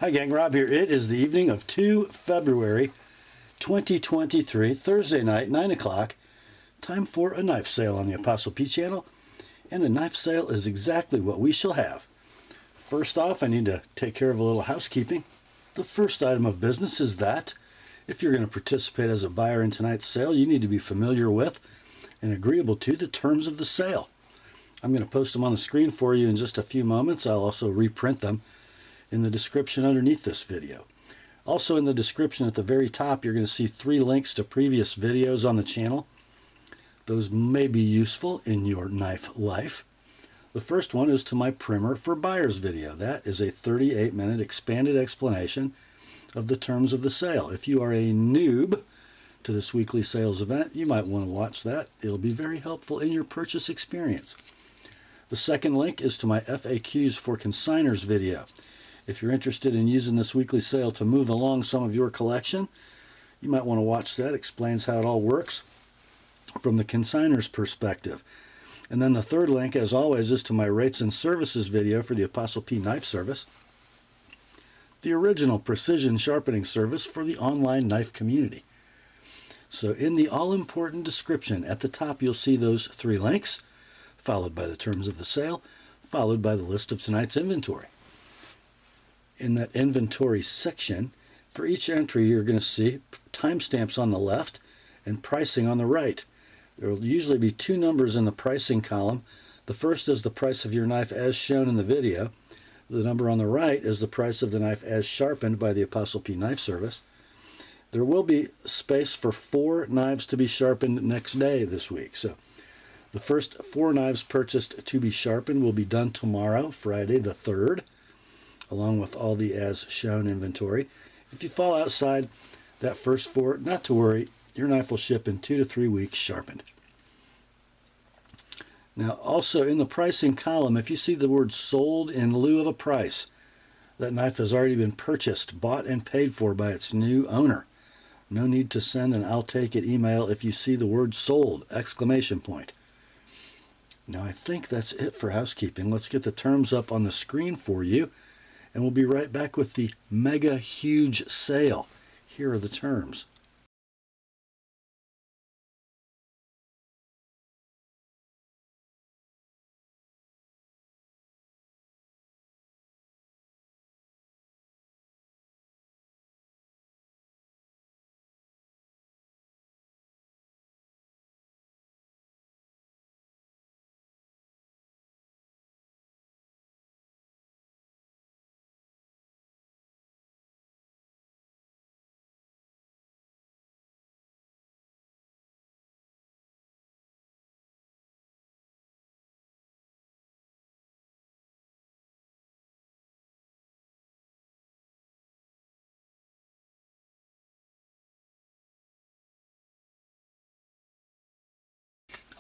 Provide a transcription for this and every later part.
Hi gang, Rob here. It is the evening of 2 February 2023, Thursday night, 9 o'clock. Time for a knife sale on the Apostle P channel. And a knife sale is exactly what we shall have. First off, I need to take care of a little housekeeping. The first item of business is that if you're going to participate as a buyer in tonight's sale, you need to be familiar with and agreeable to the terms of the sale. I'm going to post them on the screen for you in just a few moments. I'll also reprint them in the description underneath this video. Also in the description at the very top, you're going to see 3 links to previous videos on the channel. Those may be useful in your knife life. The first one is to my primer for buyers video. That is a 38-minute expanded explanation of the terms of the sale. If you are a noob to this weekly sales event, you might want to watch that. It'll be very helpful in your purchase experience. The second link is to my FAQs for Consignors video. If you're interested in using this weekly sale to move along some of your collection, you might want to watch that. It explains how it all works from the consignors perspective. And then the third link, as always, is to my rates and services video for the TheApostleP Knife Service, the original precision sharpening service for the online knife community. So in the all-important description at the top, you'll see those 3 links, followed by the terms of the sale, followed by the list of tonight's inventory. In that inventory section, for each entry you're going to see timestamps on the left and pricing on the right. There will usually be 2 numbers in the pricing column. The first is the price of your knife as shown in the video. The number on the right is the price of the knife as sharpened by the TheApostleP Knife Service. There will be space for 4 knives to be sharpened next day this week. So the first 4 knives purchased to be sharpened will be done tomorrow, Friday the 3rd. Along with all the as shown inventory. If you fall outside that first 4, not to worry, your knife will ship in 2 to 3 weeks sharpened. Now also in the pricing column, if you see the word sold in lieu of a price, that knife has already been purchased, bought and paid for by its new owner. No need to send an I'll take it email if you see the word sold, exclamation point. Now I think that's it for housekeeping. Let's get the terms up on the screen for you. And we'll be right back with the mega huge sale. Here are the terms.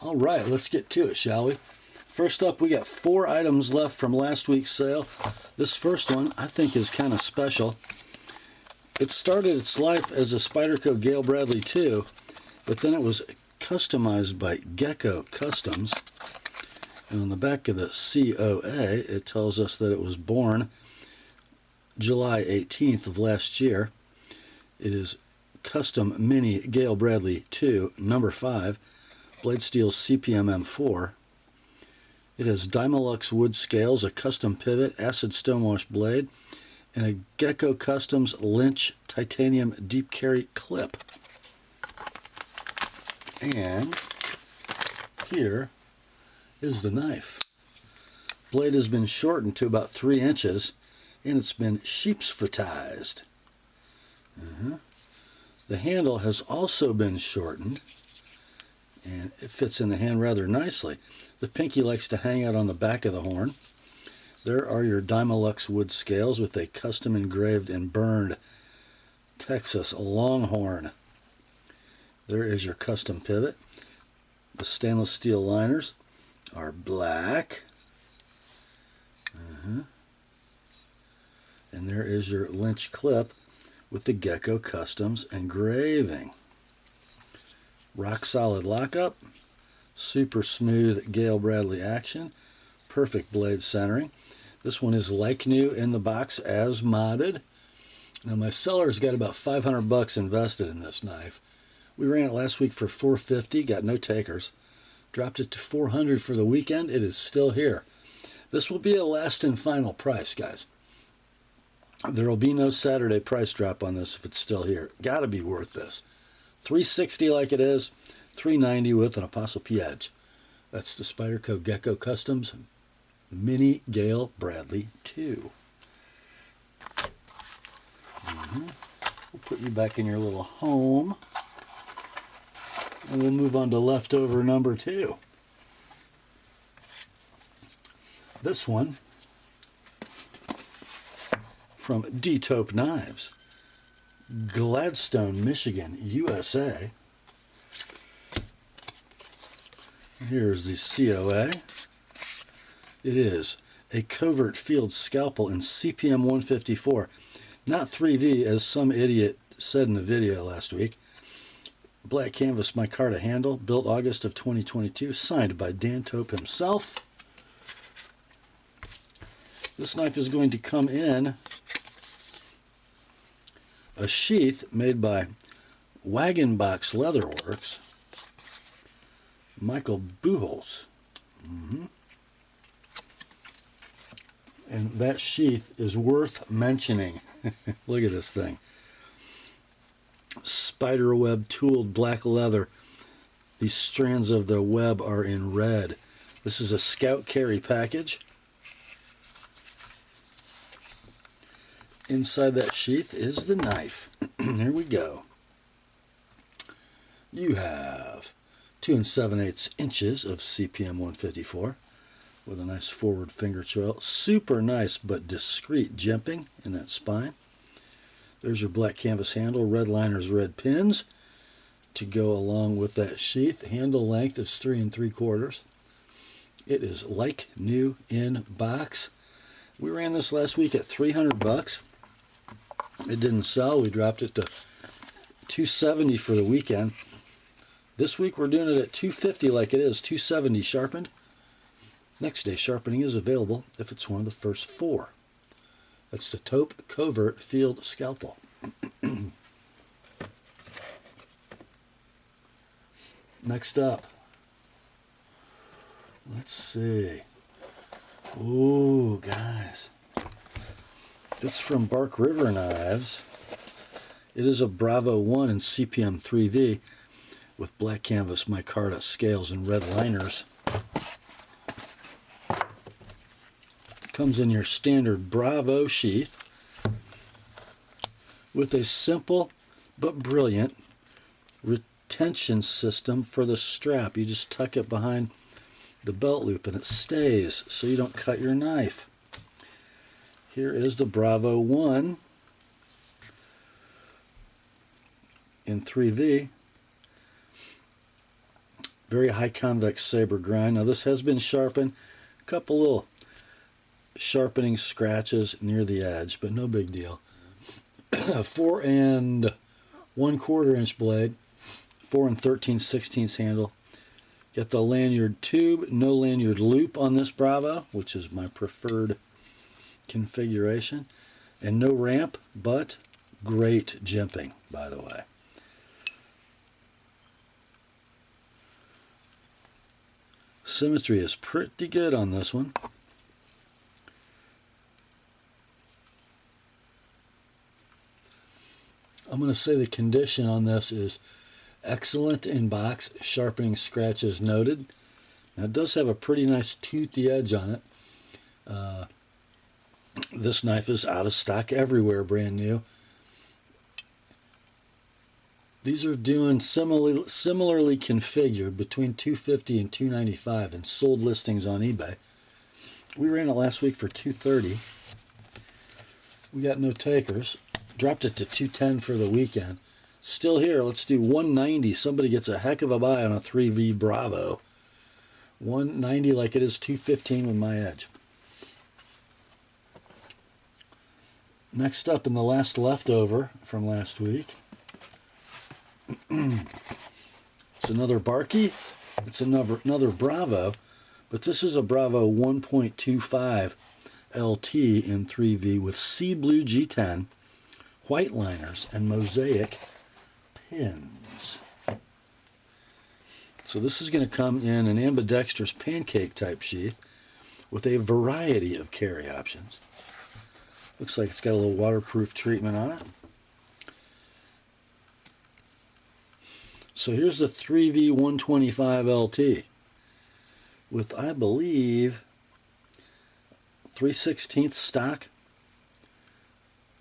All right, let's get to it, shall we? First up, we got 4 items left from last week's sale. This first one I think is kind of special. It started its life as a Spyderco Gayle Bradley 2, but then it was customized by Gecko Customz. And on the back of the COA, it tells us that it was born July 18th of last year. It is Custom Mini Gayle Bradley 2, number 5. Blade steel CPM M4. It has Dymilux wood scales, a custom pivot, acid stonewash blade, and a Gecko Customz Lynch titanium deep carry clip. And here is the knife. Blade has been shortened to about 3 inches, and it's been sheepsfootized. The handle has also been shortened, and it fits in the hand rather nicely. The pinky likes to hang out on the back of the horn. There are your Dymilux wood scales with a custom engraved and burned Texas Longhorn. There is your custom pivot. The stainless steel liners are black. And there is your Lynch clip with the Gecko Customz engraving. Rock solid lockup, super smooth Gayle Bradley action, perfect blade centering. This one is like new in the box as modded. Now my seller's got about 500 bucks invested in this knife. We ran it last week for $450, got no takers. Dropped it to $400 for the weekend. It is still here. This will be a last and final price, guys. There will be no Saturday price drop on this if it's still here. Got to be worth this. $360 like it is, $390 with an ApostleP edge. That's the Spyderco Gecko Customz Mini Gayle Bradley 2. We'll put you back in your little home. And we'll move on to leftover number 2. This one from Tope Knives, Gladstone, Michigan, USA. Here's the COA. It is a covert field scalpel in CPM 154. Not 3V, as some idiot said in the video last week. Black canvas micarta handle, built August of 2022, signed by Dan Tope himself. This knife is going to come in a sheath made by Wagon Box Leatherworks, Michael Buchholz. And that sheath is worth mentioning. Look at this thing. Spider web tooled black leather. These strands of the web are in red. This is a scout carry package. Inside that sheath is the knife. Here we go. You have 2 7/8 inches of CPM 154 with a nice forward finger trail. Super nice but discreet jimping in that spine. There's your black canvas handle, red liners, red pins to go along with that sheath. Handle length is 3 3/4. It is like new in box. We ran this last week at 300 bucks. It didn't sell. We dropped it to $270 for the weekend. This week we're doing it at $250 like it is, $270 sharpened. Next day sharpening is available if it's one of the first 4. That's the Tope Covert Field Scalpel. Next up, let's see. Ooh, guys. It's from Bark River Knives. It is a Bravo 1 in CPM 3V with black canvas micarta scales and red liners. Comes in your standard Bravo sheath with a simple but brilliant retention system for the strap. You just tuck it behind the belt loop and it stays so you don't cut your knife. Here is the Bravo 1 in 3V. Very high convex saber grind. Now this has been sharpened. A couple little sharpening scratches near the edge, but no big deal. 4 1/4 inch blade, 4 13/16 handle. Got the lanyard tube, no lanyard loop on this Bravo, which is my preferred configuration, and no ramp, but great jimping, by the way. Symmetry is pretty good on this one. I'm going to say the condition on this is excellent in box, sharpening scratches noted. Now it does have a pretty nice toothy edge on it. This knife is out of stock everywhere, brand new. These are doing similarly configured between $250 and $295 and sold listings on eBay. We ran it last week for $230. We got no takers. Dropped it to $210 for the weekend. Still here. Let's do $190. Somebody gets a heck of a buy on a 3V Bravo. $190 like it is $215 with my edge. Next up, in the last leftover from last week, it's another Barky. It's another Bravo, but this is a Bravo 1.25 LT in 3V with sea blue G10, white liners, and mosaic pins. So this is going to come in an ambidextrous pancake type sheath with a variety of carry options. Looks like it's got a little waterproof treatment on it. So here's the 3V125 LT with, I believe, 3/16 stock.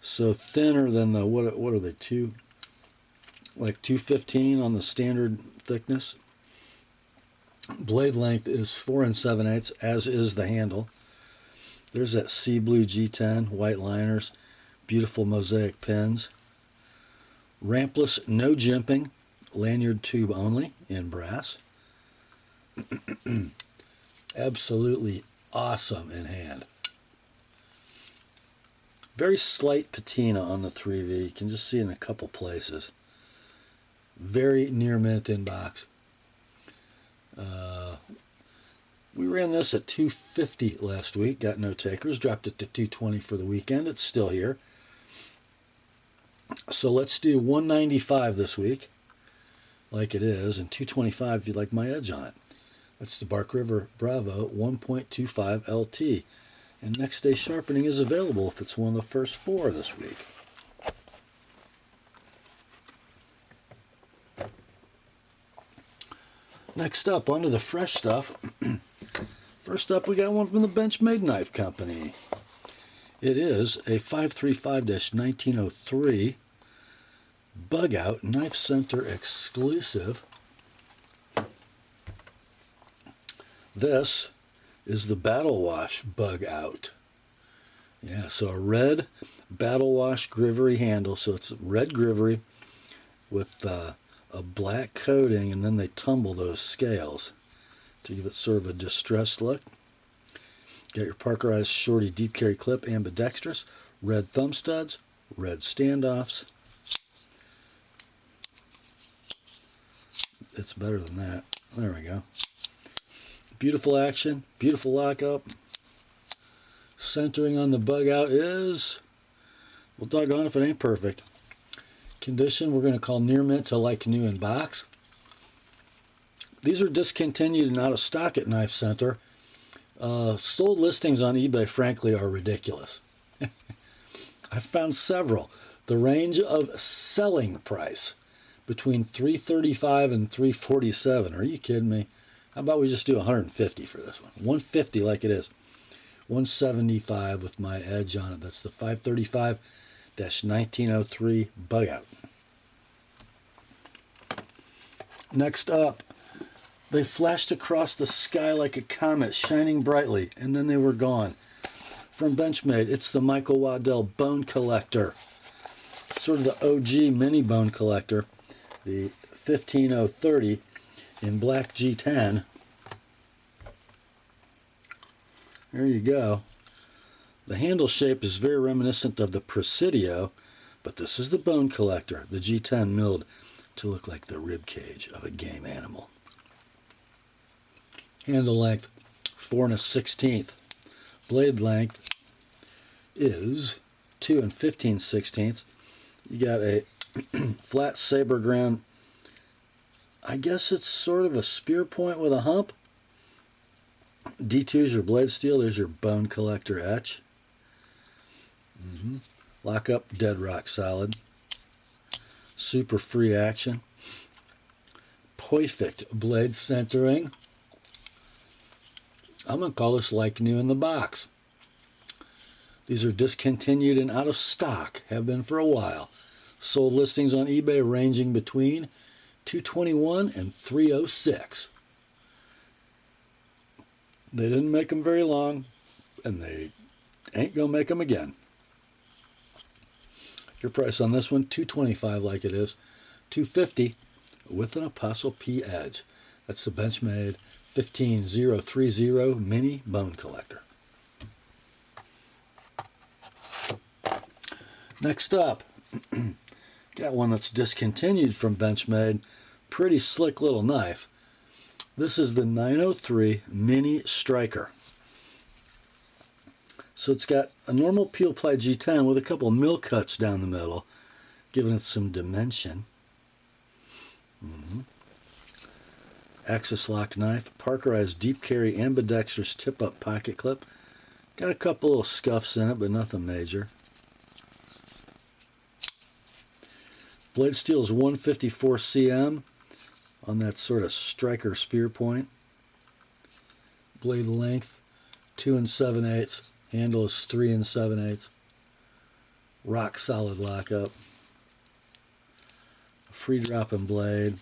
So thinner than the, what are they, like 215 on the standard thickness. Blade length is 4 7/8, as is the handle. There's that sea blue G10, white liners, beautiful mosaic pins. Rampless, no jimping, lanyard tube only in brass. Absolutely awesome in hand. Very slight patina on the 3V. You can just see in a couple places. Very near mint in box. We ran this at $250 last week, got no takers, dropped it to $220 for the weekend. It's still here. So let's do $195 this week, like it is, and $225 if you'd like my edge on it. That's the Bark River Bravo 1.25 LT. And next day sharpening is available if it's one of the first 4 this week. Next up, onto the fresh stuff. First up, we got one from the Benchmade Knife Company. It is a 535-1903 Bug Out Knife Center exclusive. This is the Battle Wash Bug Out. Yeah, so a red Battle Wash Grivery handle. So it's red grivery with a black coating, and then they tumble those scales to give it sort of a distressed look. Got your Parkerized Shorty deep carry clip, ambidextrous, red thumb studs, red standoffs. It's better than that. There we go. Beautiful action, beautiful lockup. Centering on the bug out is, well, doggone if it ain't perfect. Condition we're going to call near mint to like new in box. These are discontinued and out of stock at Knife Center. Sold listings on eBay, frankly, are ridiculous. I've found several. The range of selling price between $335 and $347. Are you kidding me? How about we just do $150 for this one? $150 like it is. $175 with my edge on it. That's the 535-1903 Bug Out. Next up, they flashed across the sky like a comet, shining brightly, and then they were gone. From Benchmade, it's the Michael Waddell Bone Collector. Sort of the OG mini bone collector, the 15030 in black G10. There you go. The handle shape is very reminiscent of the Presidio, but this is the bone collector, the G10 milled to look like the rib cage of a game animal. Handle length 4 1/16. Blade length is 2 15/16. You got a flat saber ground. I guess it's sort of a spear point with a hump. D2 is your blade steel. There's your bone collector etch. Lock up, dead rock solid. Super free action. Perfect blade centering. I'm going to call this like new in the box. These are discontinued and out of stock. Have been for a while. Sold listings on eBay ranging between $221 and $306. They didn't make them very long, and they ain't going to make them again. Your price on this one, $225 like it is, $250 with an ApostleP edge. That's the Benchmade 15030 Mini Bone Collector. Next up, got one that's discontinued from Benchmade. Pretty slick little knife. This is the 903 Mini Stryker. So it's got a normal peel ply G10 with a couple mill cuts down the middle, giving it some dimension. Axis lock knife, parkerized deep carry ambidextrous tip-up pocket clip. Got a couple little scuffs in it, but nothing major. Blade steel is 154 cm on that sort of Stryker spear point. Blade length 2 7/8. Handle is 3 7/8. Rock solid lockup. Free dropping blade.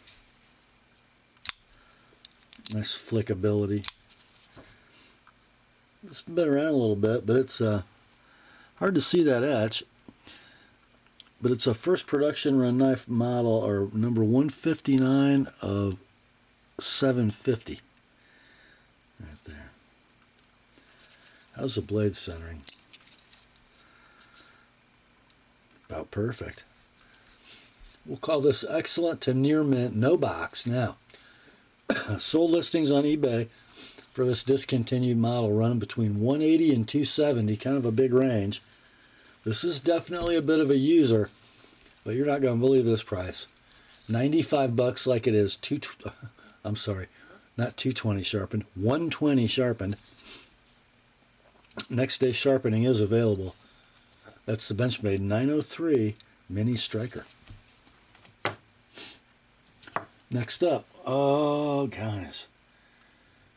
Nice flickability. It's been around a little bit, but it's hard to see that etch. But it's a first production run knife model, or number 159 of 750. Right there. How's the blade centering? About perfect. We'll call this excellent to near mint, no box. Now, sold listings on eBay for this discontinued model running between 180 and 270, kind of a big range. This is definitely a bit of a user, but you're not going to believe this price. 95 bucks like it is. I'm sorry, not 220 sharpened, 120 sharpened. Next day sharpening is available. That's the Benchmade 903 Mini Stryker. Next up, oh guys,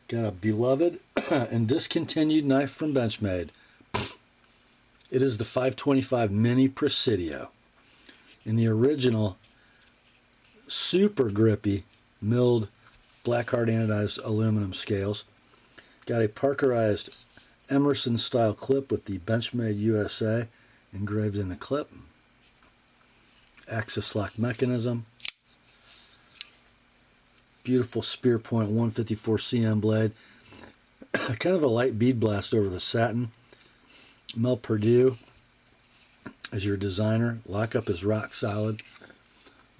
got a beloved and discontinued knife from Benchmade. It is the 525 Mini Presidio. In the original, super grippy, milled, black hard anodized aluminum scales. Got a parkerized Emerson style clip with the Benchmade USA engraved in the clip. Axis lock mechanism. Beautiful spear point 154 cm blade. Kind of a light bead blast over the satin. Mel Perdue is your designer. Lockup is rock solid.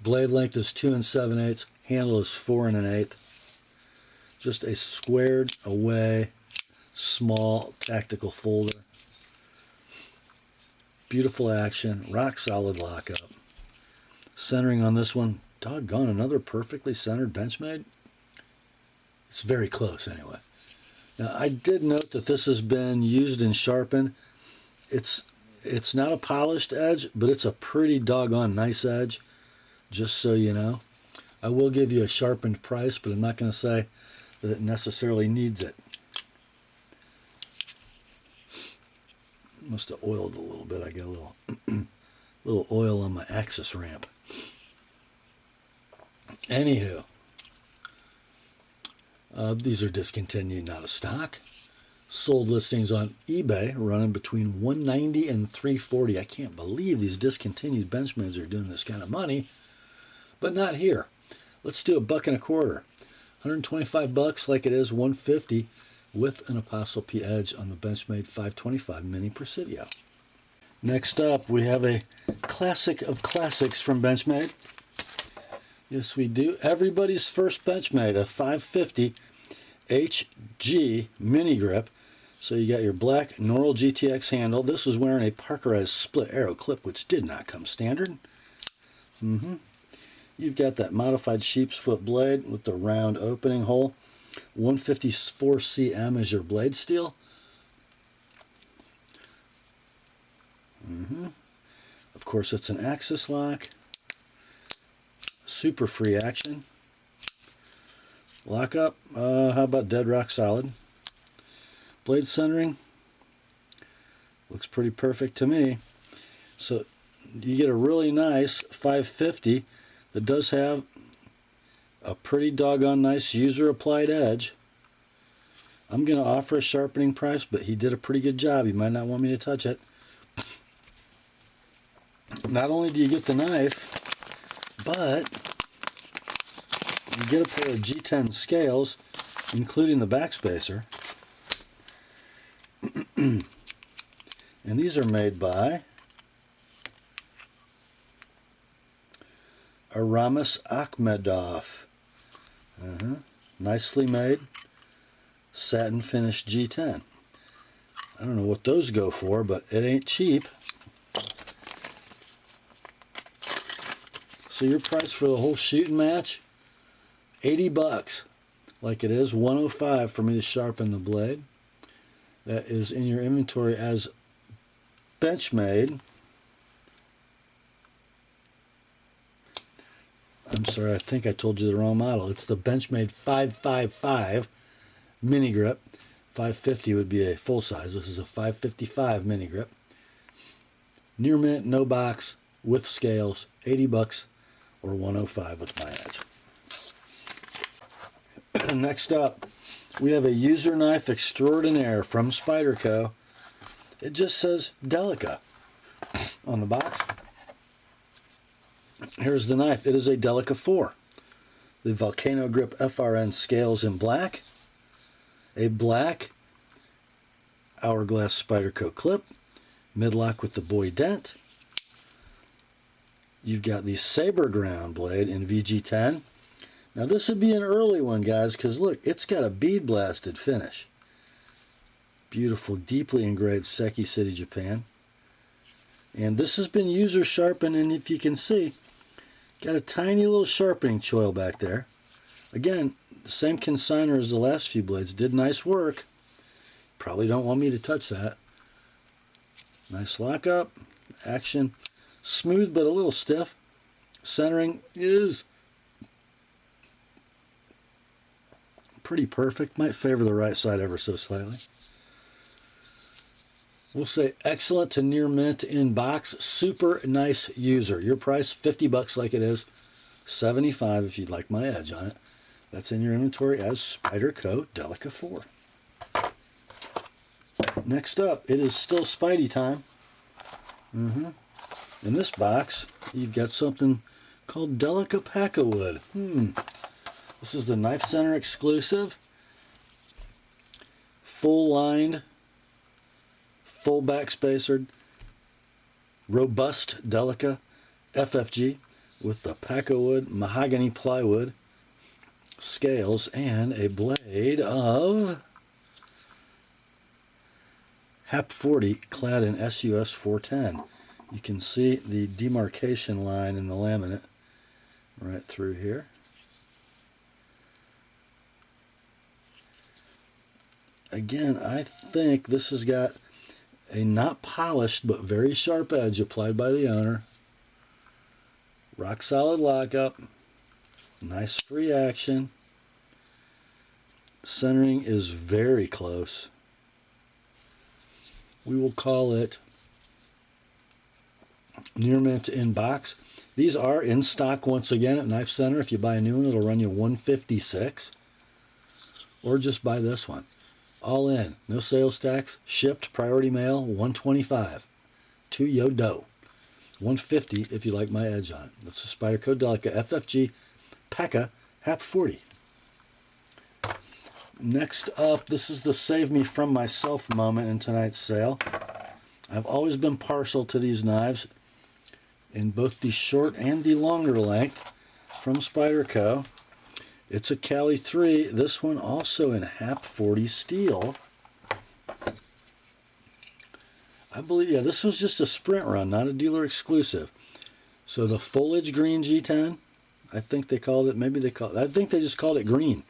Blade length is 2 7/8. Handle is 4 1/8. Just a squared away, small tactical folder. Beautiful action. Rock solid lockup. Centering on this one, doggone, another perfectly centered Benchmade. It's very close anyway. Now I did note that this has been used and sharpened. It's not a polished edge, but it's a pretty doggone nice edge, just so you know. I will give you a sharpened price, but I'm not going to say that it necessarily needs it. Must have oiled a little bit. I got a little, little oil on my axis ramp. Anywho, these are discontinued, not a stock. Sold listings on eBay running between $190 and $340. I can't believe these discontinued Benchmades are doing this kind of money, but not here. Let's do $1.25. 125 bucks like it is, 150 with an TheApostleP edge on the Benchmade 525 Mini Presidio. Next up, we have a classic of classics from Benchmade. Yes, we do. Everybody's first Benchmade, a 550 HG mini grip. So you got your black Normal GTX handle. This is wearing a parkerized split arrow clip, which did not come standard. You've got that modified sheep's foot blade with the round opening hole. 154 cm is your blade steel. Of course, it's an axis lock. Super free action. Lockup, how about dead rock solid? Blade centering, looks pretty perfect to me. So you get a really nice 550 that does have a pretty doggone nice user applied edge. I'm going to offer a sharpening price, but he did a pretty good job. He might not want me to touch it. Not only do you get the knife, but you get a pair of G10 scales, including the backspacer. And these are made by Aramis Akhmedov. Nicely made, satin finished G10. I don't know what those go for, but it ain't cheap. So your price for the whole shooting match, 80 bucks. Like it is, 105 for me to sharpen the blade. That is in your inventory as Benchmade. I'm sorry, I think I told you the wrong model. It's the Benchmade 555 mini grip. 550 would be a full size. This is a 555 mini grip. Near mint, no box, with scales, 80 bucks or 105 with my edge. Next up, we have a user knife extraordinaire from Spyderco. It just says Delica on the box. Here's the knife. It is a Delica 4. The Volcano Grip FRN scales in black. A black hourglass Spyderco clip. Midlock with the boy dent. You've got the Saber Ground blade in VG10. Now this would be an early one, guys, because look, it's got a bead blasted finish. Beautiful, deeply engraved Seki City, Japan. And this has been user sharpened, and if you can see, got a tiny little sharpening choil back there. Again, the same consignor as the last few blades. Did nice work. Probably don't want me to touch that. Nice lockup, action. Smooth but a little stiff. Centering is pretty perfect. Might favor the right side ever so slightly. We'll say excellent to near mint in box. Super nice user. Your price, 50 bucks like it is. 75 if you'd like my edge on it. That's in your inventory as Spyderco Delica 4. Next up, it is still Spidey time. In this box, you've got something called Delica Pakka wood. This is the Knife Center exclusive. Full lined, full back spacered, robust Delica FFG with the Pakka wood, mahogany plywood, scales, and a blade of HAP 40 clad in SUS 410. You can see the demarcation line in the laminate right through here. Again, I think this has got a not polished but very sharp edge applied by the owner. Rock solid lockup. Nice free action. Centering is very close. We will call it near mint in box. These are in stock once again at Knife Center. If you buy a new one, it'll run you $156. Or just buy this one. All in. No sales tax. Shipped. Priority mail. $125. To Yodo. $150 if you like my edge on it. That's a Spyderco Delica FFG Pakka HAP 40. Next up, this is the save me from myself moment in tonight's sale. I've always been partial to these knives in both the short and the longer length from Spyderco. It's a Caly 3. This one also in HAP 40 steel. I believe, yeah, this was just a sprint run, not a dealer exclusive. So the foliage green G10, I think they called it, maybe they called it, I think they just called it green.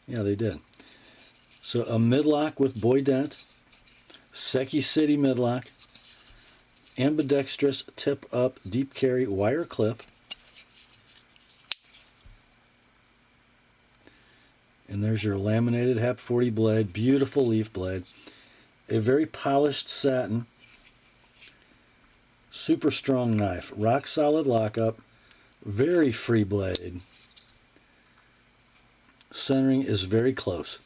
Yeah, they did. So a midlock with boy dent, Seki City midlock, ambidextrous tip up deep carry wire clip, and there's your laminated HAP 40 blade, beautiful leaf blade, a very polished satin, super strong knife, rock solid lockup, very free blade. Centering is very close.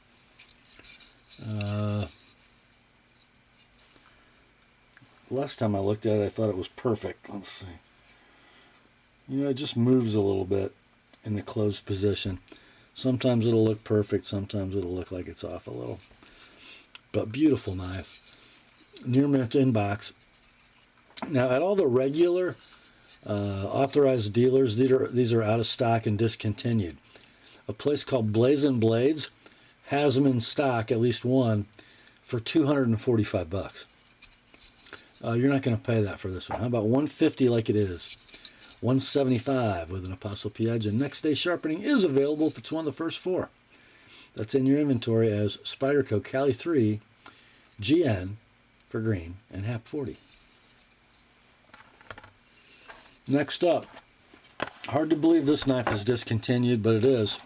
Last time I looked at it, I thought it was perfect. Let's see. You know, it just moves a little bit in the closed position. Sometimes it'll look perfect, sometimes it'll look like it's off a little. But beautiful knife. Near mint in box. Now, at all the regular authorized dealers, these are out of stock and discontinued. A place called Blazin' Blades has them in stock, at least one, for $245. You're not going to pay that for this one. How about $150 like it is? $175 with an Apostle-P edge, and next day sharpening is available if it's one of the first 4. That's in your inventory as Spyderco Caly 3 GN for green and HAP 40. Next up, hard to believe this knife is discontinued, but it is.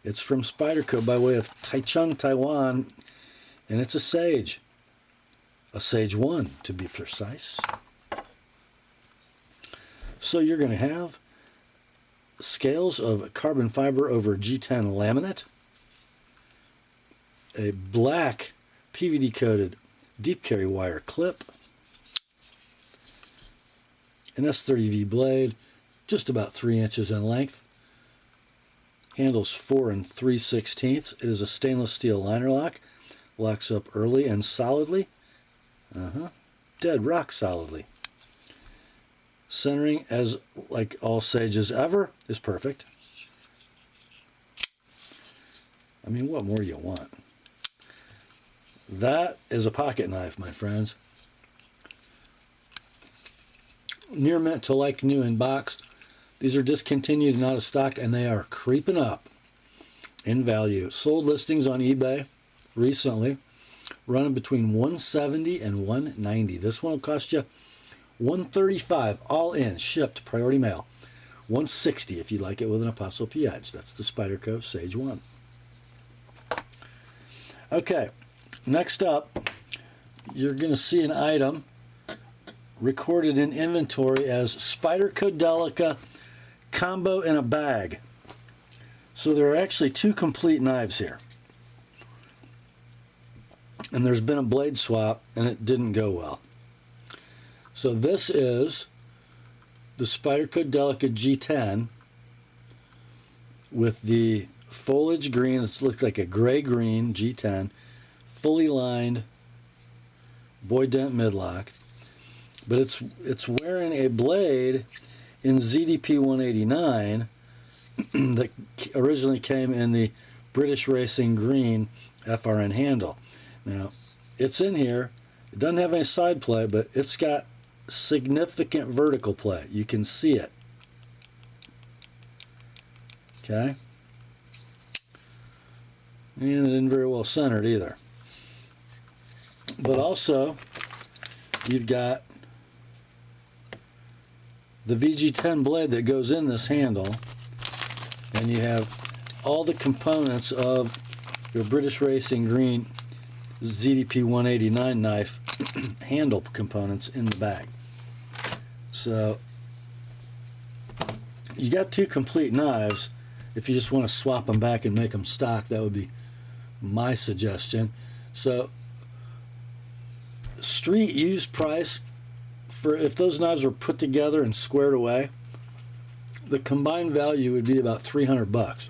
It's from Spyderco by way of Taichung, Taiwan, and it's a Sage. A Sage 1, to be precise. So you're going to have scales of carbon fiber over G10 laminate, a black PVD coated deep carry wire clip, an S30V blade, just about 3 inches in length, handles 4 3/16. It is a stainless steel liner lock, locks up early and solidly, dead rock solidly. Centering, as like all Sages ever, is perfect. I mean, what more do you want? That is a pocket knife, my friends. Near mint to like new in box. These are discontinued and out of stock, and they are creeping up in value. Sold listings on eBay recently, running between $170 and $190. This one will cost you $135 all in, shipped, priority mail. $160 if you like it with an Apostle-P edge. That's the Spyderco Sage 1. Okay, next up, you're going to see an item recorded in inventory as Spyderco Delica combo in a bag. So there are actually 2 complete knives here. And there's been a blade swap, and it didn't go well. So this is the Spyderco Delica G10 with the foliage green. It looks like a gray-green G10, fully lined boy dent midlock. But it's wearing a blade in ZDP 189 that originally came in the British Racing Green FRN handle. Now, it's in here. It doesn't have any side play, but it's got significant vertical play. You can see it. Okay? And it isn't very well centered either. But also, you've got the VG10 blade that goes in this handle, and you have all the components of your British Racing Green ZDP 189 knife handle components in the bag. So you got 2 complete knives. If you just want to swap them back and make them stock, that would be my suggestion. So street used price for if those knives were put together and squared away, the combined value would be about $300.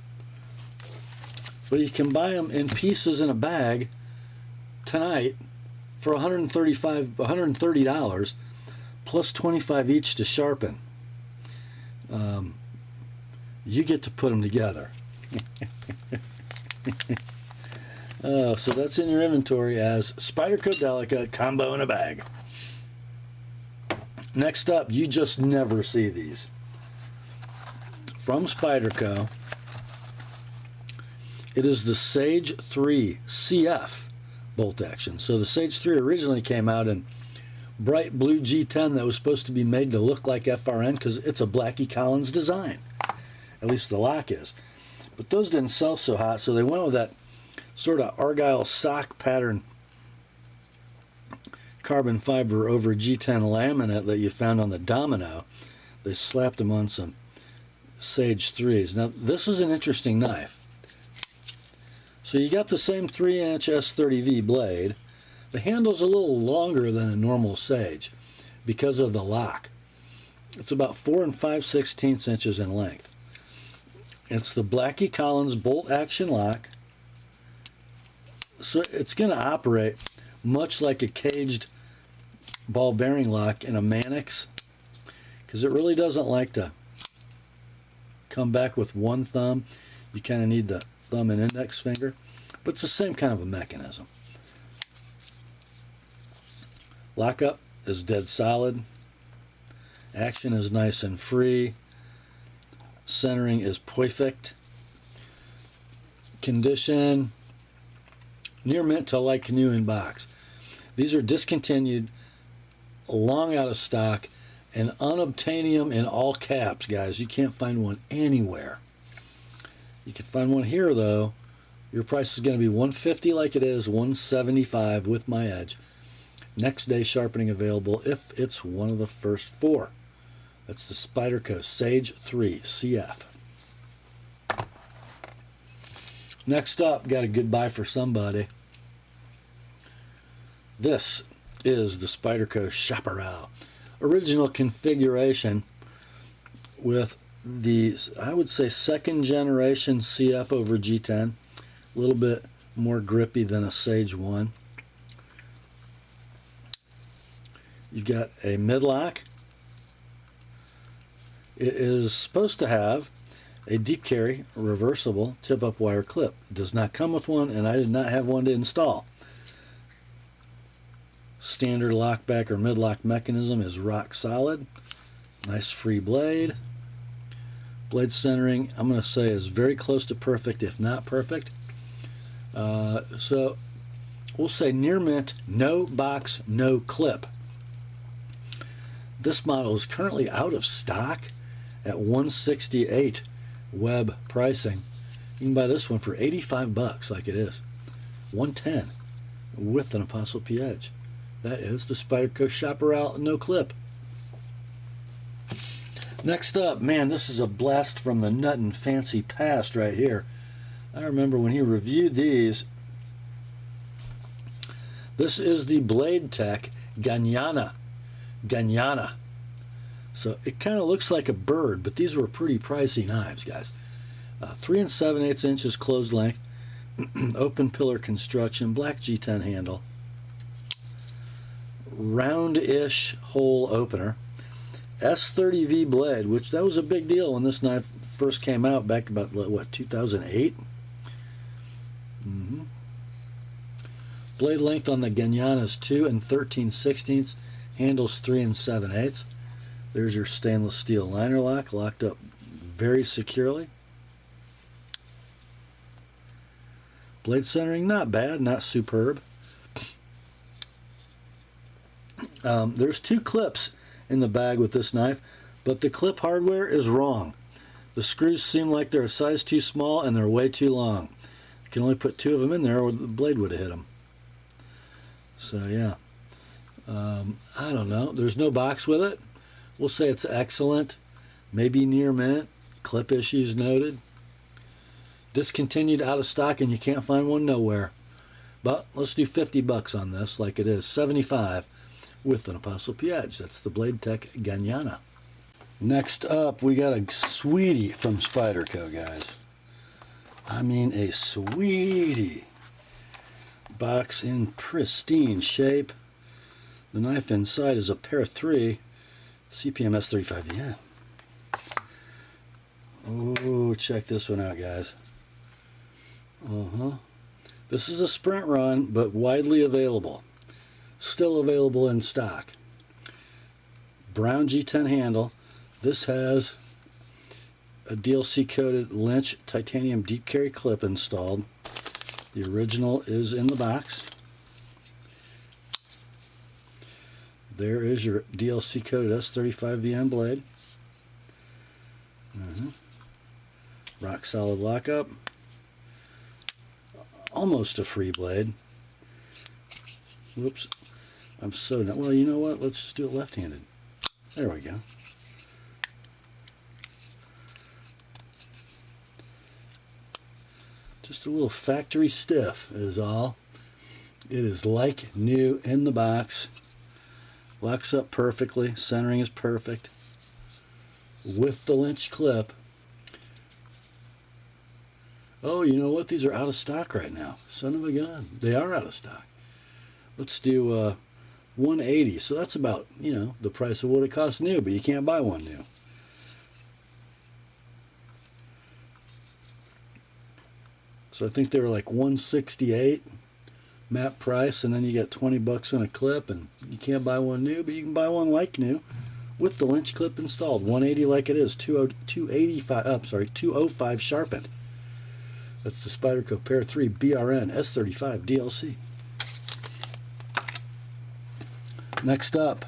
But you can buy them in pieces in a bag tonight for $130 plus $25 each to sharpen. You get to put them together. So that's in your inventory as Spyderco Delica combo in a bag. Next up, you just never see these. From Spyderco, it is the Sage 3 CF bolt action. So the Sage 3 originally came out in bright blue G10 that was supposed to be made to look like FRN because it's a Blackie Collins design. At least the lock is. But those didn't sell so hot, so they went with that sort of Argyle sock pattern carbon fiber over G10 laminate that you found on the Domino. They slapped them on some Sage 3s. Now, this is an interesting knife. So you got the same 3-inch S30V blade. The handle's a little longer than a normal Sage because of the lock. It's about 4 5/16 inches in length. It's the Blackie Collins bolt action lock. So it's going to operate much like a caged ball bearing lock in a Mannix, because it really doesn't like to come back with one thumb. You kind of need the thumb and index finger, but it's the same kind of a mechanism. Lockup is dead solid, Action is nice and free. Centering is perfect. Condition, near mint to like new in box. These are discontinued, long out of stock, and unobtainium in all caps, guys. You can't find one anywhere. You can find one here, though. Your price is going to be $150 like it is, $175 with my edge. Next day sharpening available if it's one of the first 4. That's the Spyderco Sage 3 CF. Next up, got a good buy for somebody. This is the Spyderco Chaparral. Original configuration with the, I would say, second generation CF over G10. A little bit more grippy than a Sage 1. You've got a midlock. It is supposed to have a deep carry reversible tip-up wire clip. It does not come with one, and I did not have one to install. Standard lockback or midlock mechanism is rock solid. Nice free blade. Blade centering, I'm going to say, is very close to perfect, if not perfect. So we'll say near mint, no box, no clip. This model is currently out of stock at $168 web pricing. You can buy this one for $85 like it is. $110 with an ApostleP edge. That is the Spyderco Chaparral no clip. Next up, man, this is a blast from the nut and fancy past right here. I remember when he reviewed these. This is the Bladetech Ganyana. Ganyana. So it kind of looks like a bird, but these were pretty pricey knives, guys. 3 7/8 inches closed length, open pillar construction, black G10 handle, round-ish hole opener, S30V blade, which that was a big deal when this knife first came out back about, what, 2008? Blade length on the Ganyana is 2 13/16. Handles 3 7/8. There's your stainless steel liner lock, locked up very securely. Blade centering, not bad, not superb. There's 2 clips in the bag with this knife, but the clip hardware is wrong. The screws seem like they're a size too small and they're way too long. You can only put 2 of them in there or the blade would have hit them. So yeah, I don't know. There's no box with it. We'll say it's excellent. Maybe near mint. Clip issues noted. Discontinued, out of stock, and you can't find one nowhere. But let's do $50 on this like it is. $75 with an ApostleP edge. That's the Bladetech Ganyana. Next up, we got a sweetie from Spyderco, guys. I mean a sweetie. Box in pristine shape. The knife inside is a pair 3 CPMS 35. Yeah. Oh, check this one out, guys. This is a sprint run, but widely available. Still available in stock. Brown G10 handle. This has a DLC-coated Lynch titanium deep carry clip installed. The original is in the box. There is your DLC-coated S35VN blade. Rock solid lockup. Almost a free blade. Whoops. I'm so not. Well, you know what? Let's just do it left-handed. There we go. Just a little factory stiff is all. It is like new in the box. Locks up perfectly. Centering is perfect. With the Lynch clip. Oh, you know what? These are out of stock right now. Son of a gun. They are out of stock. Let's do $180. So that's about, you know, the price of what it costs new, but you can't buy one new. So I think they were like $168 map price, and then you get $20 on a clip, and you can't buy one new, but you can buy one like new with the lynch clip installed. 180 like it is. 205 sharpened. That's the Spyderco Pair 3 BRN S35 DLC. Next up,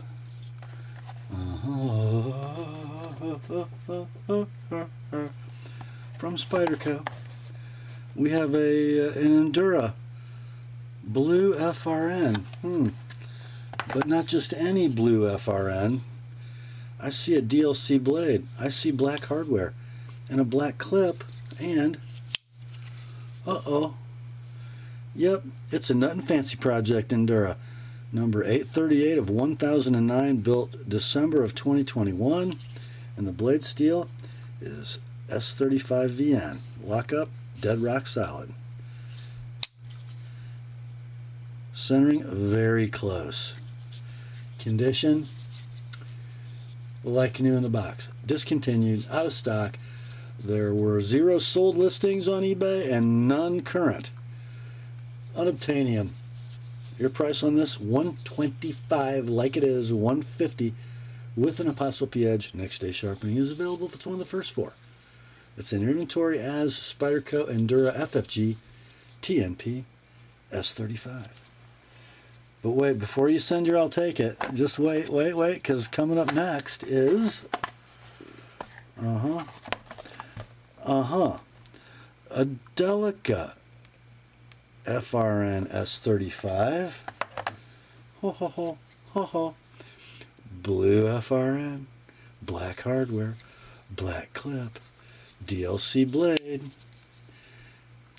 from Spyderco, we have an Endura blue FRN. But not just any blue FRN. I see a DLC blade. I see black hardware and a black clip and yep, it's a Nut and Fancy Project Endura. Number 838 of 1009, built December of 2021, and the blade steel is S35VN. Lockup, dead rock solid. Centering very close. Condition, like new in the box. Discontinued, out of stock. There were 0 sold listings on eBay and none current. Unobtainium. Your price on this, $125 like it is, $150 with an Apostle P edge. Next day sharpening is available if it's one of the first 4. It's in your inventory as Spyderco Endura FFG TNP S35. But wait, before you send your I'll take it, just wait, because coming up next is a Delica FRN S35, blue FRN, black hardware, black clip, DLC blade,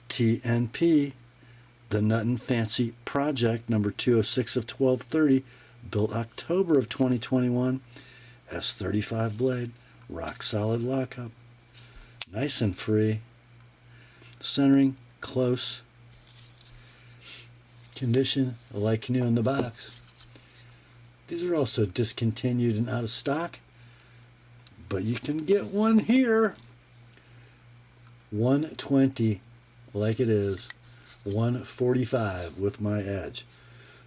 TNP, the Nut and Fancy Project, number 206 of 1230, built October of 2021, S35 blade, rock solid lockup, nice and free, centering close, condition like new in the box. These are also discontinued and out of stock, but you can get one here. 120 like it is, 145 with my edge.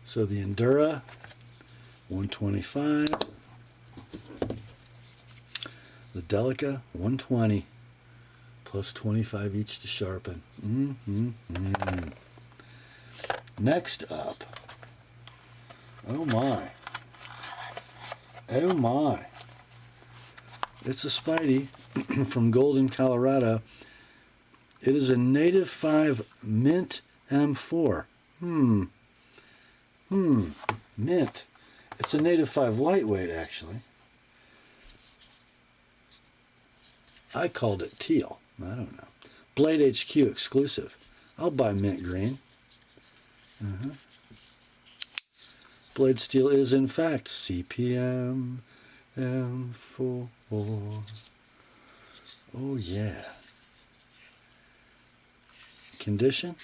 So the Endura 125, the Delica 120 plus 25 each to sharpen. Next up, oh my, it's a Spidey from Golden, Colorado. It is a Native 5 Mint M4. Mint. It's a Native 5 lightweight, actually. I called it Teal. I don't know. Blade HQ exclusive. I'll buy mint green. Blade steel is in fact CPM M4. Oh yeah. Condition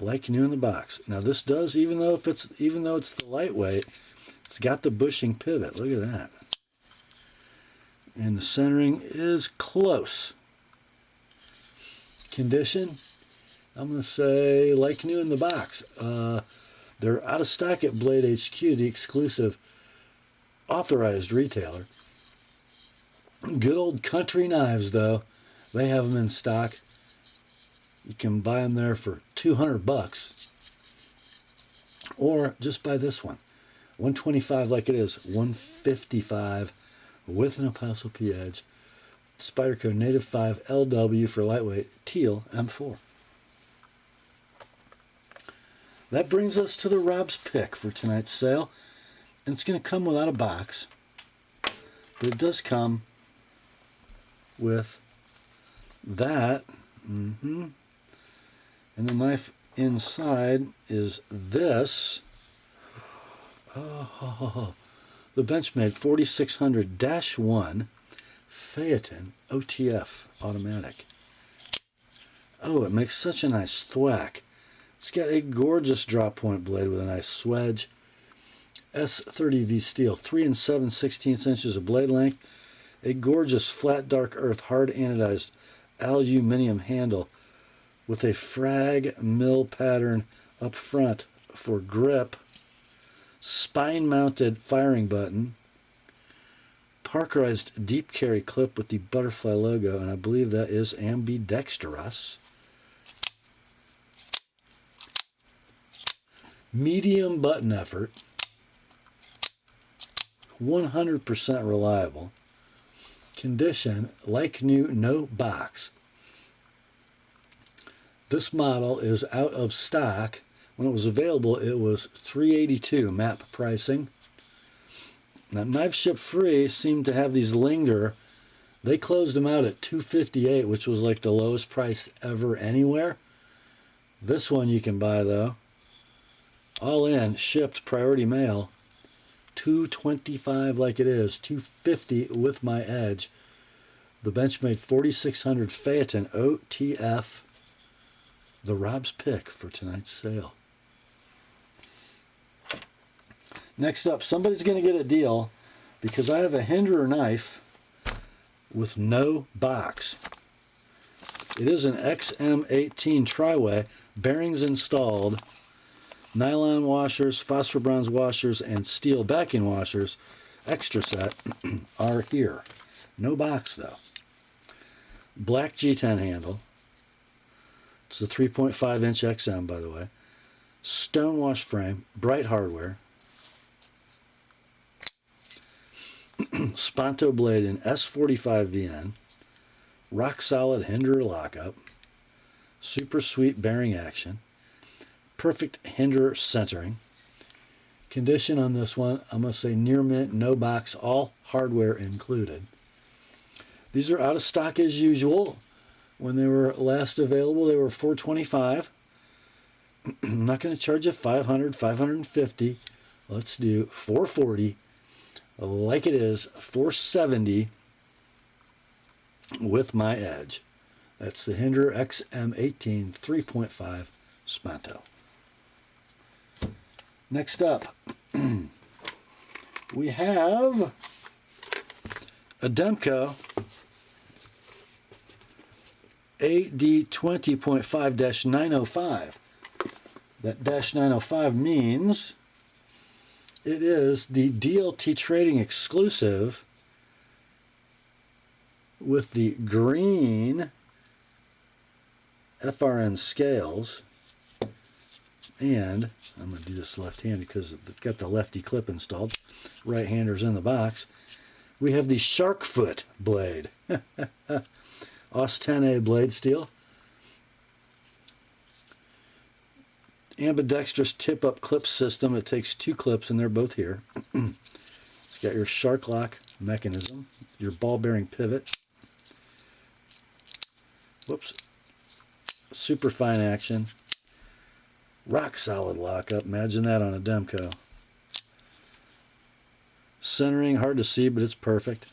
like new in the box. Now this does, even though it's the lightweight, it's got the bushing pivot. Look at that. And the centering is close. Condition, I'm going to say like new in the box. They're out of stock at Blade HQ, the exclusive authorized retailer. Good old Country Knives, though. They have them in stock. You can buy them there for $200. Or just buy this one. $125 like it is. $155 with an Apostle P edge. Spyderco Native 5 LW for lightweight. Teal M4. That brings us to the Rob's Pick for tonight's sale. And it's going to come without a box. But it does come with that. And the knife inside is this. The Benchmade 4600-1 Phaeton OTF automatic. Oh, it makes such a nice thwack. It's got a gorgeous drop point blade with a nice swedge. S30V steel, 3 7/16 inches of blade length. A gorgeous flat dark earth hard anodized aluminum handle with a frag mill pattern up front for grip. Spine mounted firing button. Parkerized deep carry clip with the butterfly logo, and I believe that is ambidextrous. Medium button effort. 100% reliable. Condition, like new, no box. This model is out of stock. When it was available, it was $382 MAP pricing. Now, Knife Ship Free seemed to have these linger. They closed them out at $258, which was like the lowest price ever anywhere. This one you can buy, though. All in, shipped, priority mail. $225 like it is, $250 with my edge. The Benchmade 4600 Phaeton OTF. The Rob's pick for tonight's sale. Next up, somebody's going to get a deal because I have a Hinderer knife with no box. It is an XM18 tri-way, bearings installed, nylon washers, phosphor bronze washers, and steel backing washers, extra set, are here. No box though. Black G10 handle. It's a 3.5 inch XM, by the way. Stonewash frame, bright hardware. Sponto blade in S45 VN. Rock solid Hinderer lockup. Super sweet bearing action. Perfect Hinderer centering. Condition on this one, I'm going to say near mint, no box, all hardware included. These are out of stock as usual. When they were last available, they were $425. I'm not going to charge you $500, $550. Let's do $440. Like it is, $470 with my edge. That's the Hinderer XM18 3.5 Sponto. Next up, we have a Demco AD20.5-905. That -905 means it is the DLT Trading exclusive with the green FRN scales. And I'm going to do this left-handed because it's got the lefty clip installed. Right-hander's in the box. We have the shark foot blade. OS 10A blade steel. Ambidextrous tip-up clip system. It takes two clips and they're both here. It's got your shark lock mechanism, your ball bearing pivot. Whoops. Super fine action. Rock solid lockup. Imagine that on a Demco. Centering, hard to see, but it's perfect.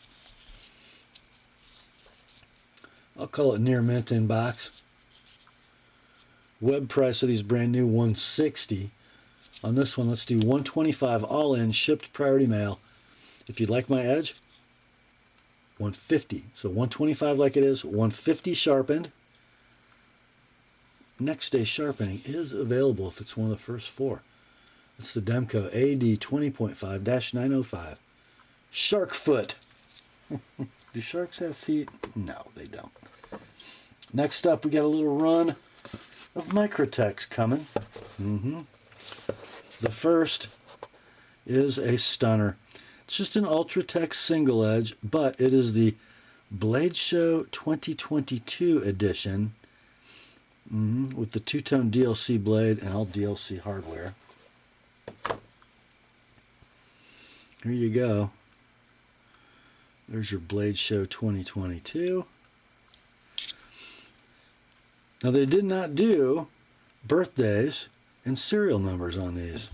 I'll call it near mint in box. Web price of these brand new $160. On this one, let's do $125 all in, shipped priority mail. If you'd like my edge, $150. So $125 like it is, $150 sharpened. Next day sharpening is available if it's one of the first four. It's the Demco AD 20.5-905. Shark foot. Do sharks have feet? No, they don't. Next up, we got a little run of Microtechs coming. The first is a stunner. It's just an Ultratech single edge, but it is the Blade Show 2022 edition. With the two-tone DLC blade and all DLC hardware. Here you go. There's your Blade Show 2022. Now they did not do birthdays and serial numbers on these.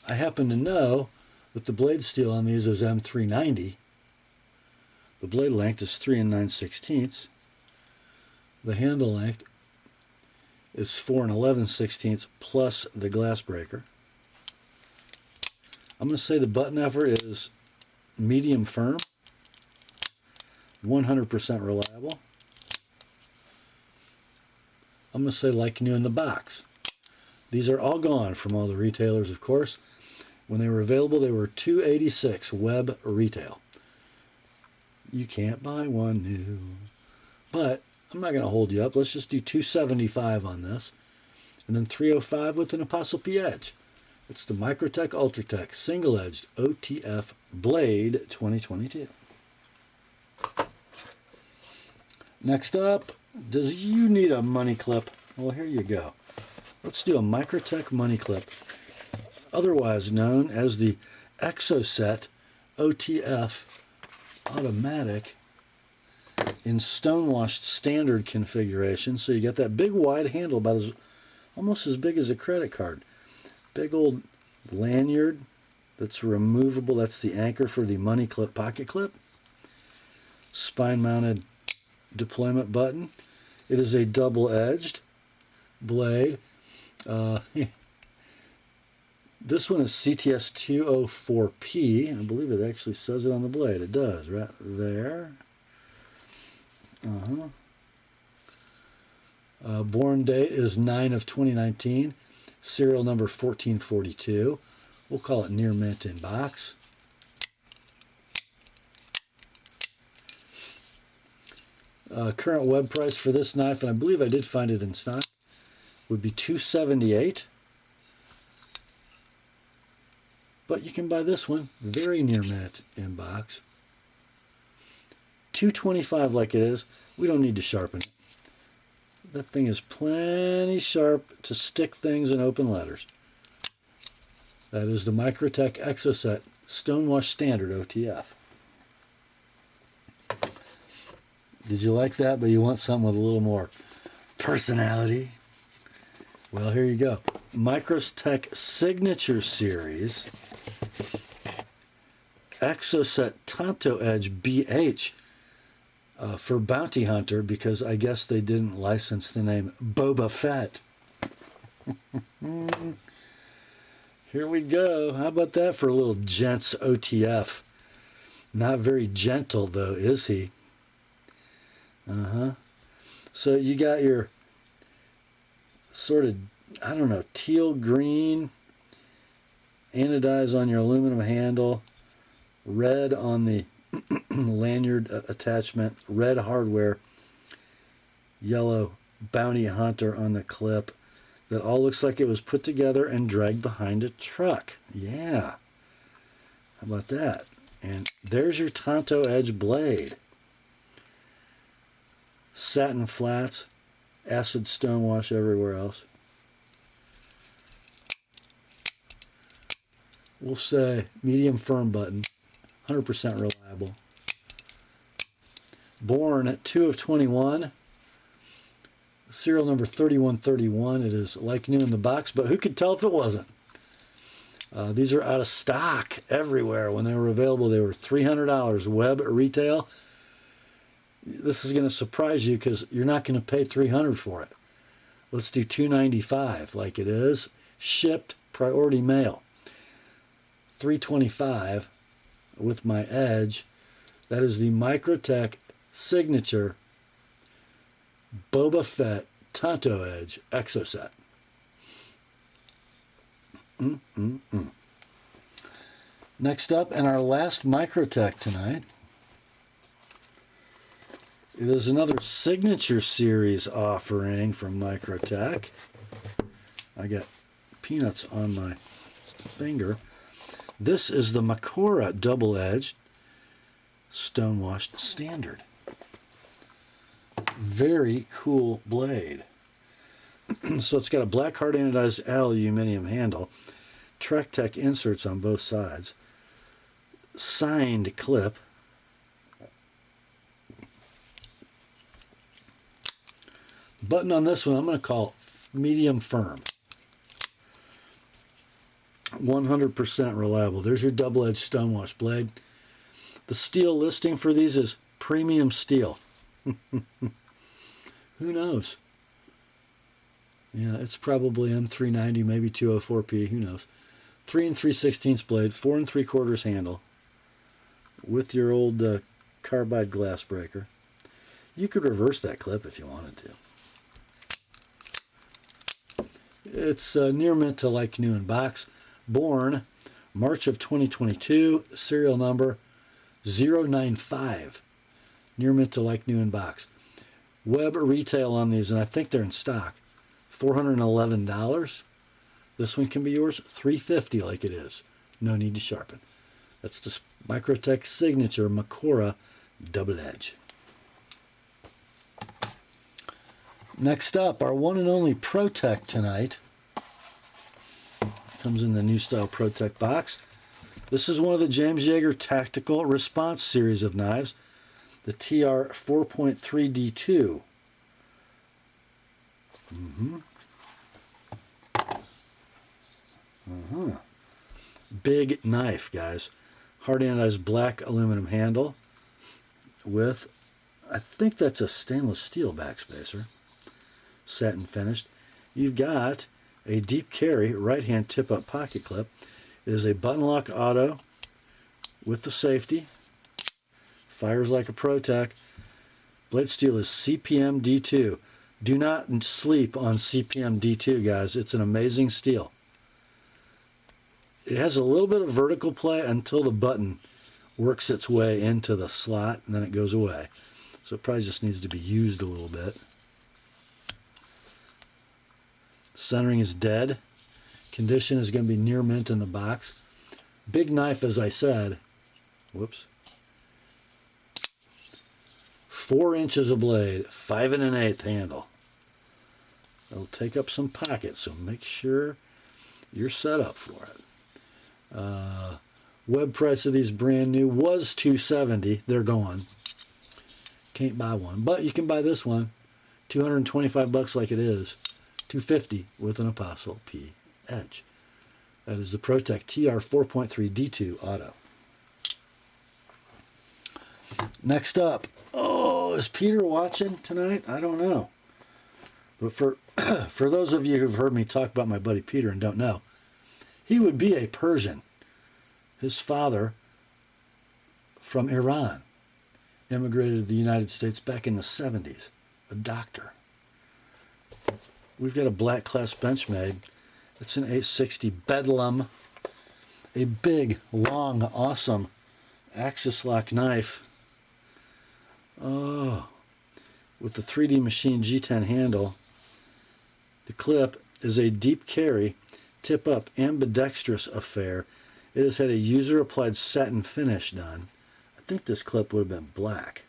I happen to know that the blade steel on these is M390. The blade length is 3 9/16. The handle length is 4 11/16 plus the glass breaker. I'm going to say the button effort is medium firm, 100% reliable. I'm going to say like new in the box. These are all gone from all the retailers, of course. When they were available, they were $286 web retail. You can't buy one new. But I'm not going to hold you up. Let's just do $275 on this. And then $305 with an Apostle-P Edge. It's the Microtech Ultratech Single-Edged OTF Blade 2022. Next up, does you need a money clip? Well, here you go. Let's do a Microtech money clip, otherwise known as the Exocet OTF Automatic in stonewashed standard configuration. So you get that big wide handle, about almost as big as a credit card. Big old lanyard that's removable. That's the anchor for the money clip pocket clip. Spine mounted deployment button. It is a double-edged blade. This one is CTS 204P. I believe it actually says it on the blade. It does, right there. Born date is 9 of 2019. Serial number 1442. We'll call it near mint in box. Current web price for this knife, and I believe I did find it in stock, would be $278. But you can buy this one very near mint in box. $225 like it is. We don't need to sharpen it. That thing is plenty sharp to stick things in open letters. That is the Microtech Exocet Stonewash Standard OTF. Did you like that, but you want something with a little more personality? Well, here you go. Microtech Signature Series Exocet Tanto Edge BH for Bounty Hunter, because I guess they didn't license the name Boba Fett. Here we go. How about that for a little gents OTF? Not very gentle, though, is he? So you got your sort of, I don't know, teal green anodize on your aluminum handle, red on the lanyard attachment, red hardware, yellow Bounty Hunter on the clip. That all looks like it was put together and dragged behind a truck. Yeah. How about that? And there's your Tanto Edge blade. Satin flats, acid stonewash everywhere else. We'll say medium firm button, 100% reliable. Born at 2 of 21. Serial number 3131. It is like new in the box, but who could tell if it wasn't? These are out of stock everywhere. When they were available, they were $300 web retail. This is going to surprise you because you're not going to pay $300 for it. Let's do $295 like it is. Shipped priority mail. $325 with my edge. That is the Microtech Signature Boba Fett Tanto Edge Exocet. Next up, and our last Microtech tonight, it is another Signature Series offering from Microtech. I got peanuts on my finger. This is the Makora double-edged stonewashed standard. Very cool blade. So it's got a black hard anodized aluminum handle, Trek Tech inserts on both sides, signed clip, button on this one I'm going to call medium firm. 100% reliable. There's your double-edged stonewash blade. The steel listing for these is premium steel. Who knows? Yeah, it's probably M390, maybe 204P, who knows. 3 3/16 blade, 4 3/4 handle with your old carbide glass breaker. You could reverse that clip if you wanted to. It's near mint to like new in box. Born March of 2022, serial number 095. Near mint to like new in box. Web retail on these, and I think they're in stock, $411. This one can be yours, $350 like it is. No need to sharpen. That's the Microtech Signature Makora Double Edge. Next up, our one and only ProTech tonight. Comes in the new style ProTech box. This is one of the James Yeager Tactical Response series of knives, the TR 4.3D2. Big knife, guys. Hard anodized black aluminum handle with, I think that's a stainless steel backspacer. Satin finished. You've got a deep carry right hand tip up pocket clip. It is a button lock auto with the safety. Fires like a ProTech. Blade steel is CPM D2. Do not sleep on CPM D2, guys. It's an amazing steel. It has a little bit of vertical play until the button works its way into the slot, and then it goes away. So it probably just needs to be used a little bit. Centering is dead. Condition is going to be near mint in the box. Big knife, as I said. Whoops. 4 inches of blade, 5 1/8 handle. It'll take up some pockets, so make sure you're set up for it. Web price of these brand new was $270. They're gone. Can't buy one, but you can buy this one, $225 like it is, $250 with an ApostleP edge. That is the ProTech TR 4.3 D2 Auto. Next up, oh, is Peter watching tonight? I don't know. But for those of you who've heard me talk about my buddy Peter and don't know, he would be a Persian. His father, from Iran, immigrated to the United States back in the 70s. A doctor. We've got a black class Benchmade. It's an 860 Bedlam. A big, long, awesome axis lock knife. Oh, with the 3D Machine G10 handle. The clip is a deep carry, tip up, ambidextrous affair. It has had a user applied satin finish done. I think this clip would have been black.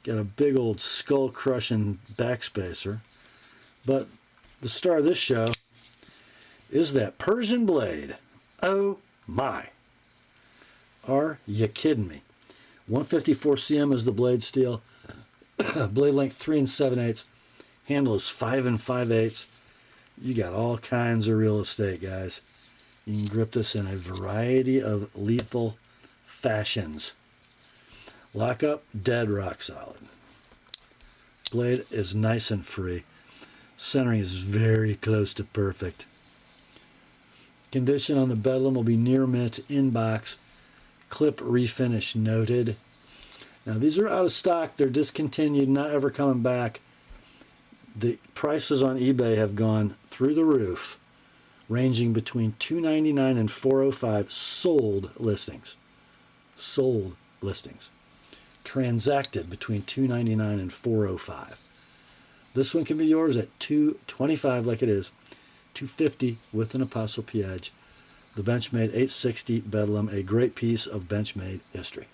Got a big old skull crushing backspacer. But the star of this show is that Persian blade. Oh my. Are you kidding me? 154 cm is the blade steel. Blade length 3 7/8. Handle is 5 5/8. You got all kinds of real estate, guys. You can grip this in a variety of lethal fashions. Lockup, dead rock solid. Blade is nice and free. Centering is very close to perfect. Condition on the Bedlam will be near mint, in box. Clip refinish noted. Now these are out of stock. They're discontinued, not ever coming back. The prices on eBay have gone through the roof, ranging between $299 and $405 sold listings. Sold listings. Transacted between $299 and $405. This one can be yours at $225 like it is, $250 with an ApostleP edge. The Benchmade 860 Bedlam, a great piece of Benchmade history.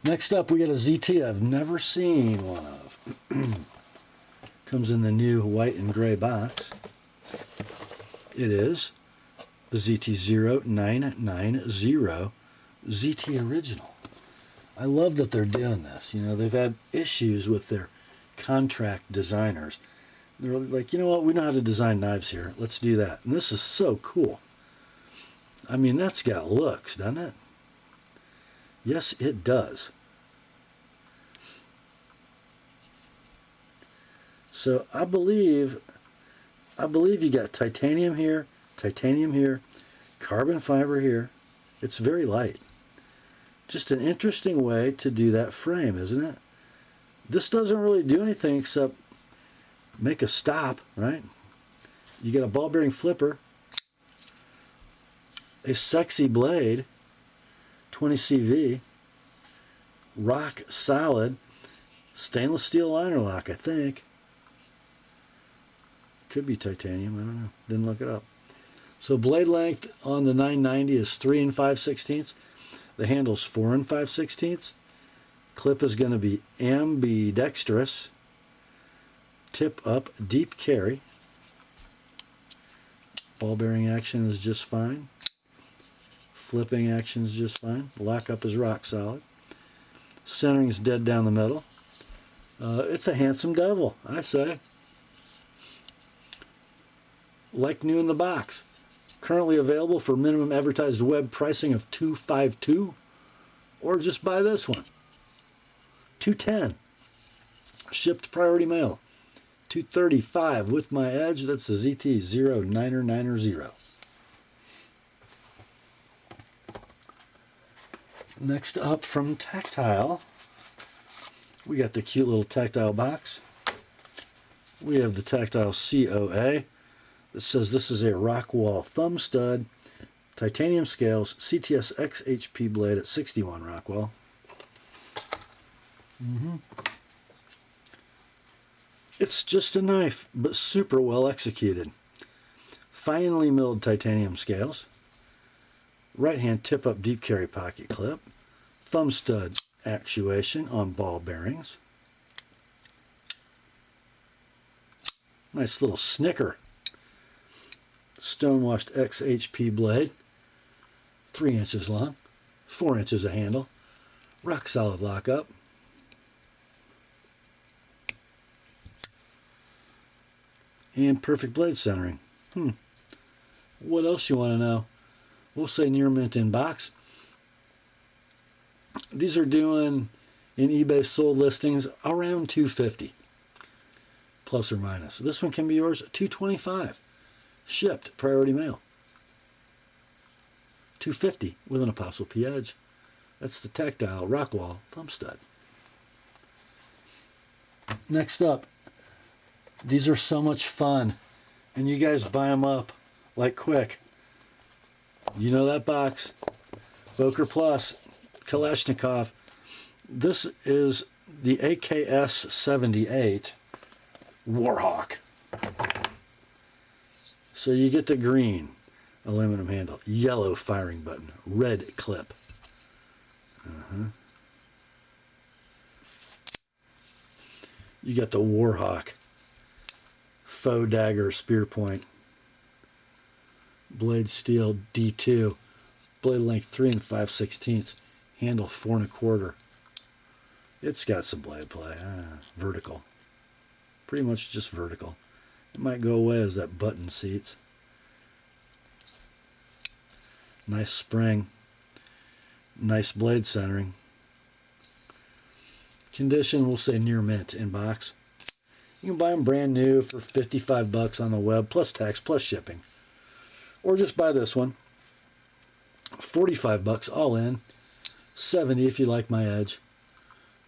Next up, we got a ZT I've never seen one of. Comes in the new white and gray box. It is the ZT0990 ZT Original. I love that they're doing this. You know, they've had issues with their contract designers. They're like, you know what, we know how to design knives here. Let's do that. And this is so cool. I mean, that's got looks, doesn't it? Yes, it does. So I believe you got titanium here, carbon fiber here. It's very light. Just an interesting way to do that frame, isn't it? This doesn't really do anything except make a stop, right? You get a ball bearing flipper, a sexy blade, 20 CV, rock solid, stainless steel liner lock, I think. Could be titanium, I don't know. Didn't look it up. So blade length on the 990 is 3 5/16. The handle's 4 5/16. Clip is going to be ambidextrous. Tip up, deep carry. Ball bearing action is just fine. Flipping action is just fine. Lockup is rock solid. Centering is dead down the middle. It's a handsome devil, I say. Like new in the box. Currently available for minimum advertised web pricing of $252, or just buy this one, $210. Shipped priority mail, $235 with my edge. That's the ZT09990. Next up from Tactile, we got the cute little Tactile box. We have the Tactile COA. It says this is a Rockwall thumb stud, titanium scales, CTS XHP blade at 61 Rockwall. It's just a knife, but super well executed. Finely milled titanium scales, right hand tip up deep carry pocket clip, thumb stud actuation on ball bearings. Nice little snicker. Stonewashed XHP blade, 3 inches long, 4 inches of handle, rock solid lockup. And perfect blade centering. What else you want to know? We'll say near mint in box. These are doing in eBay sold listings around $250, plus or minus. This one can be yours at $225. Shipped priority mail. $250 with an Apostle P edge. That's the Tactile Rockwall thumb stud. Next up, these are so much fun, and you guys buy them up like quick. You know that box, Boker Plus, Kalashnikov. This is the AKS-78 Warhawk. So you get the green aluminum handle, yellow firing button, red clip. You got the Warhawk, faux dagger spear point, blade steel D2, blade length 3 5/16, handle 4 1/4. It's got some blade play, vertical, pretty much just vertical. It might go away as that button seats. Nice spring. Nice blade centering. Condition, we'll say near mint in box. You can buy them brand new for $55 on the web, plus tax, plus shipping. Or just buy this one. $45 all in. $70 if you like my edge.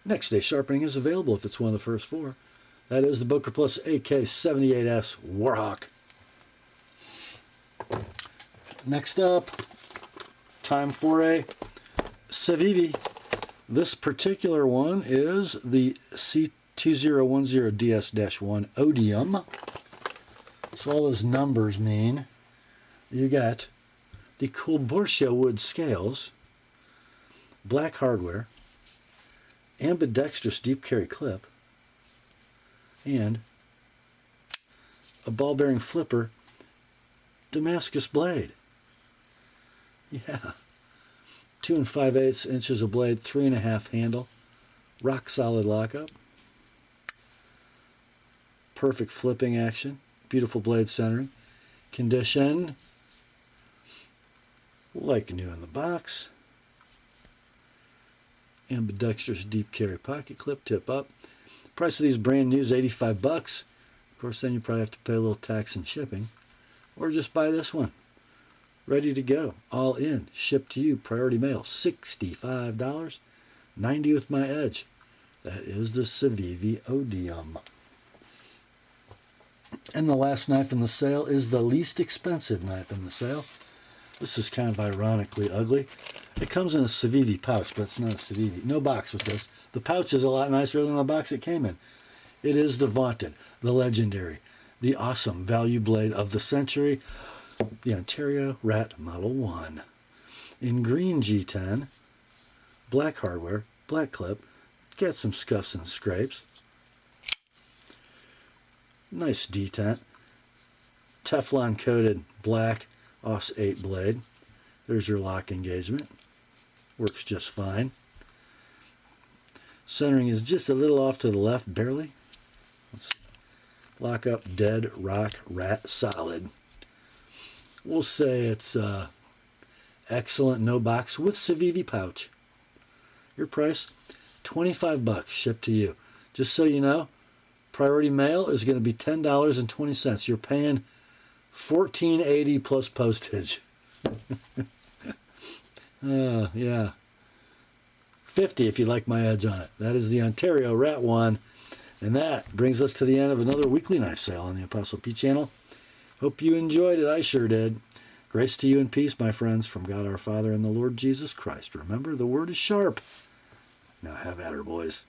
Next day sharpening is available if it's one of the first 4. That is the Boker Plus AK-78S Warhawk. Next up, time for a Civivi. This particular one is the C2010DS-1 Odium. So all those numbers mean you got the cool Borsia wood scales, black hardware, ambidextrous deep carry clip, and a ball bearing flipper Damascus blade. Yeah. 2 5/8 inches of blade, 3 1/2 handle, rock solid lockup, perfect flipping action, beautiful blade centering, condition like new in the box, ambidextrous deep carry pocket clip, tip up. Price of these brand new is $85. Of course, then you probably have to pay a little tax and shipping, or just buy this one. Ready to go, all in, shipped to you, priority mail, $65, $90 with my edge. That is the Civivi Odium. And the last knife in the sale is the least expensive knife in the sale. This is kind of ironically ugly. It comes in a Civivi pouch, but it's not a Civivi. No box with this. The pouch is a lot nicer than the box it came in. It is the vaunted, the legendary, the awesome value blade of the century, the Ontario Rat Model 1. In green G10, black hardware, black clip, got some scuffs and scrapes. Nice detent. Teflon coated black AUS 8 blade. There's your lock engagement. Works just fine. Centering is just a little off to the left, barely. Let's see. Lock up, dead, rock, rat, solid. We'll say it's excellent, no box with Civivi pouch. Your price, $25 shipped to you. Just so you know, Priority Mail is going to be $10.20. You're paying $14.80 plus postage. Yeah. $50 if you like my edge on it. That is the Ontario Rat 1. And that brings us to the end of another weekly knife sale on the Apostle P channel. Hope you enjoyed it. I sure did. Grace to you and peace, my friends, from God our Father and the Lord Jesus Christ. Remember, the word is sharp. Now have at her, boys.